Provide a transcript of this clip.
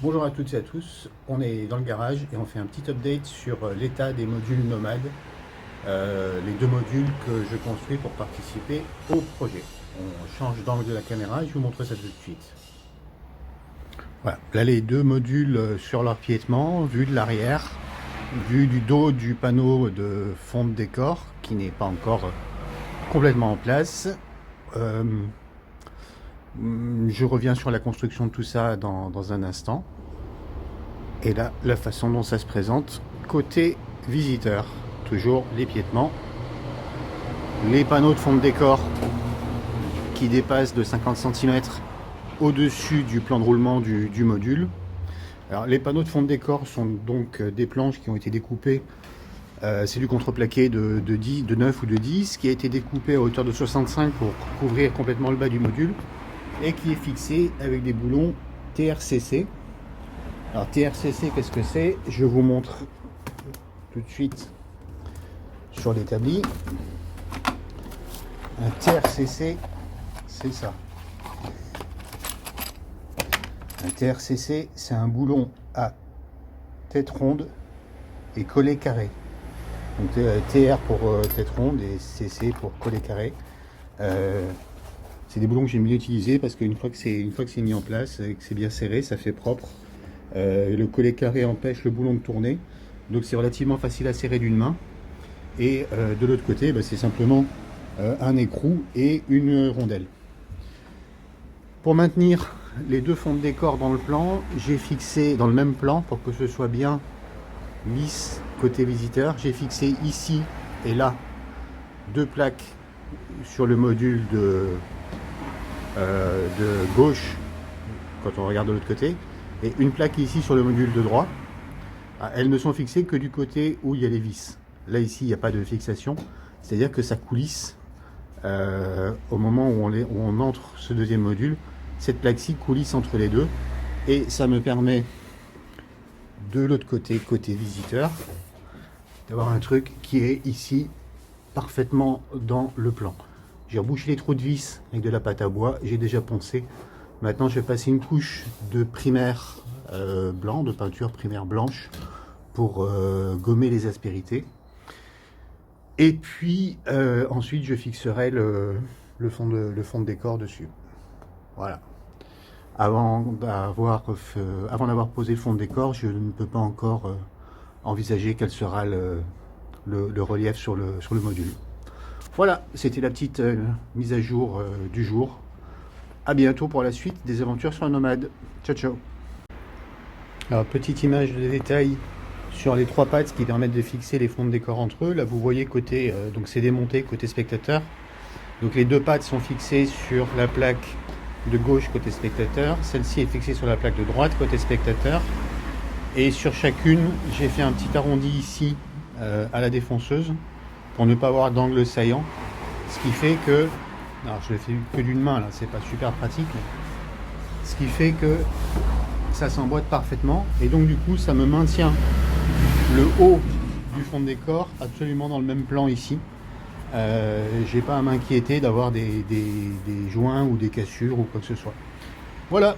Bonjour à toutes et à tous, on est dans le garage et on fait un petit update sur l'état des modules nomades, les deux modules que je construis pour participer au projet. On change d'angle de la caméra et je vous montre ça tout de suite. Voilà, là les deux modules sur leur piétement, vue de l'arrière, vue du dos du panneau de fond de décor qui n'est pas encore complètement en place. Je reviens sur la construction de tout ça dans un instant. Et là, la façon dont ça se présente côté visiteur. Toujours les piétements, les panneaux de fond de décor qui dépassent de 50 cm au-dessus du plan de roulement du module. Alors, les panneaux de fond de décor sont donc des planches qui ont été découpées. C'est du contreplaqué de 9 ou de 10 qui a été découpé à hauteur de 65 pour couvrir complètement le bas du module et qui est fixé avec des boulons TRCC. Alors TRCC, qu'est-ce que c'est? Je vous montre tout de suite sur l'établi. Un TRCC, c'est ça. Un TRCC, c'est un boulon à tête ronde et collet carré. Donc TR pour tête ronde et CC pour collet carré. C'est des boulons que j'aime bien utiliser parce qu'une fois que c'est mis en place et que c'est bien serré, ça fait propre. Le collet carré empêche le boulon de tourner, donc c'est relativement facile à serrer d'une main. Et de l'autre côté, c'est simplement un écrou et une rondelle. Pour maintenir les deux fonds de décor dans le plan, j'ai fixé dans le même plan pour que ce soit bien lisse côté visiteur. J'ai fixé ici et là deux plaques sur le module de gauche quand on regarde de l'autre côté. Et une plaque ici sur le module de droit. Elles ne sont fixées que du côté où il y a les vis. Là ici il n'y a pas de fixation, c'est-à-dire que ça coulisse au moment où on entre ce deuxième module. Cette plaque-ci coulisse entre les deux et ça me permet de l'autre côté, côté visiteur, d'avoir un truc qui est ici parfaitement dans le plan. J'ai rebouché les trous de vis avec de la pâte à bois, j'ai déjà poncé. Maintenant, je vais passer une couche de primaire blanc, de peinture primaire blanche pour gommer les aspérités. Et puis, ensuite, je fixerai le fond de décor dessus. Voilà. Avant d'avoir posé le fond de décor, je ne peux pas encore envisager quel sera le relief sur le module. Voilà, c'était la petite mise à jour du jour. A bientôt pour la suite des aventures sur un nomade. Ciao ciao. Alors petite image de détail sur les trois pattes qui permettent de fixer les fonds de décor entre eux. Là vous voyez côté, donc c'est démonté côté spectateur. Donc les deux pattes sont fixées sur la plaque de gauche côté spectateur. Celle-ci est fixée sur la plaque de droite côté spectateur. Et sur chacune j'ai fait un petit arrondi ici à la défonceuse pour ne pas avoir d'angle saillant. Ce qui fait que alors je le fais que d'une main là, c'est pas super pratique, mais ce qui fait que ça s'emboîte parfaitement et donc du coup ça me maintient le haut du fond de décor absolument dans le même plan ici. J'ai pas à m'inquiéter d'avoir des joints ou des cassures ou quoi que ce soit. Voilà,